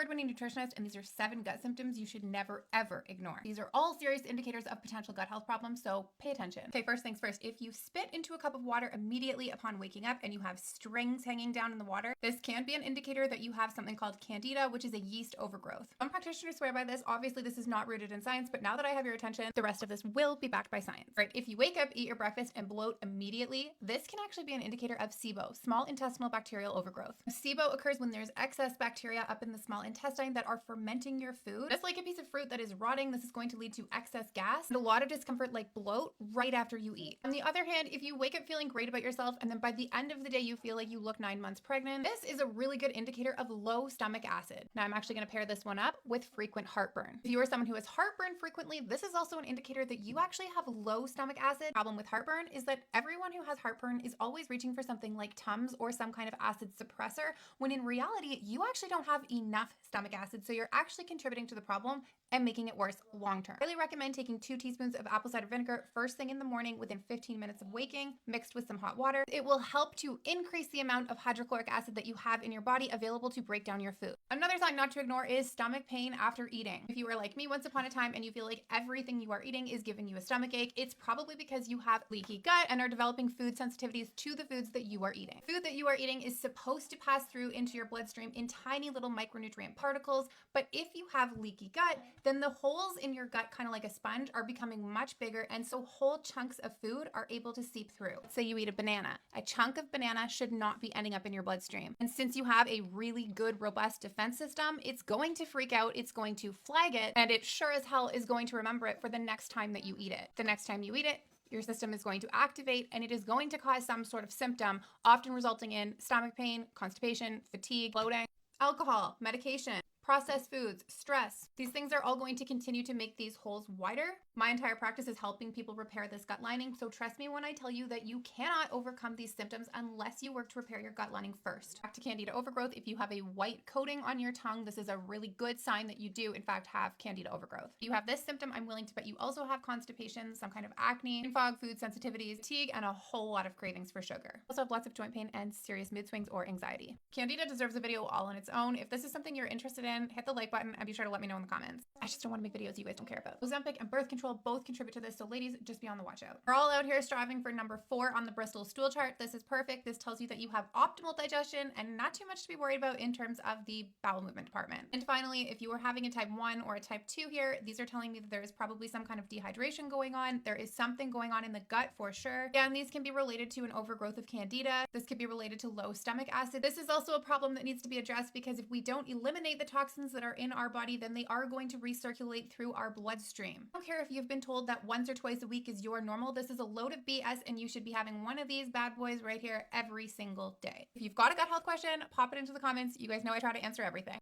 award-winning nutritionist, and these are 7 gut symptoms you should never, ever ignore. These are all serious indicators of potential gut health problems, so pay attention. Okay, first things first, if you spit into a cup of water immediately upon waking up and you have strings hanging down in the water, this can be an indicator that you have something called candida, which is a yeast overgrowth. Some practitioners swear by this. Obviously, this is not rooted in science, but now that I have your attention, the rest of this will be backed by science. Right? If you wake up, eat your breakfast, and bloat immediately, this can actually be an indicator of SIBO, small intestinal bacterial overgrowth. SIBO occurs when there's excess bacteria up in the small intestine that are fermenting your food. Just like a piece of fruit that is rotting, this is going to lead to excess gas and a lot of discomfort like bloat right after you eat. On the other hand, if you wake up feeling great about yourself and then by the end of the day you feel like you look 9 months pregnant, this is a really good indicator of low stomach acid. Now I'm actually going to pair this one up with frequent heartburn. If you are someone who has heartburn frequently, this is also an indicator that you actually have low stomach acid. The problem with heartburn is that everyone who has heartburn is always reaching for something like Tums or some kind of acid suppressor, when in reality, you actually don't have enough stomach acid, so you're actually contributing to the problem and making it worse long term. I highly recommend taking 2 teaspoons of apple cider vinegar first thing in the morning within 15 minutes of waking, mixed with some hot water. It will help to increase the amount of hydrochloric acid that you have in your body available to break down your food. Another sign not to ignore is stomach pain after eating. If you were like me once upon a time and you feel like everything you are eating is giving you a stomach ache, it's probably because you have leaky gut and are developing food sensitivities to the foods that you are eating. Food that you are eating is supposed to pass through into your bloodstream in tiny little micronutrient particles, but if you have leaky gut, then the holes in your gut, kind of like a sponge, are becoming much bigger, and so whole chunks of food are able to seep through. Say you eat a banana. A chunk of banana should not be ending up in your bloodstream. And since you have a really good, robust defense system, it's going to freak out, it's going to flag it, and it sure as hell is going to remember it for the next time that you eat it. The next time you eat it, your system is going to activate and it is going to cause some sort of symptom, often resulting in stomach pain, constipation, fatigue, bloating, alcohol, medication, processed foods, stress. These things are all going to continue to make these holes wider. My entire practice is helping people repair this gut lining, so trust me when I tell you that you cannot overcome these symptoms unless you work to repair your gut lining first. Back to candida overgrowth, if you have a white coating on your tongue, this is a really good sign that you do in fact have candida overgrowth. If you have this symptom, I'm willing to bet you also have constipation, some kind of acne, brain fog, food sensitivities, fatigue, and a whole lot of cravings for sugar. Also have lots of joint pain and serious mood swings or anxiety. Candida deserves a video all on its own. If this is something you're interested in, hit the like button and be sure to let me know in the comments. I just don't want to make videos you guys don't care about. Ozempic and birth control both contribute to this, so ladies, just be on the watch out. We're all out here striving for number 4 on the Bristol stool chart. This is perfect. This tells you that you have optimal digestion and not too much to be worried about in terms of the bowel movement department. And finally, if you are having a type 1 or a type 2 here, these are telling me that there is probably some kind of dehydration going on. There is something going on in the gut for sure. And these can be related to an overgrowth of candida. This could be related to low stomach acid. This is also a problem that needs to be addressed because if we don't eliminate the toxins that are in our body, then they are going to recirculate through our bloodstream. I don't care if you've been told that once or twice a week is your normal. This is a load of BS and you should be having one of these bad boys right here every single day. If you've got a gut health question, pop it into the comments. You guys know I try to answer everything.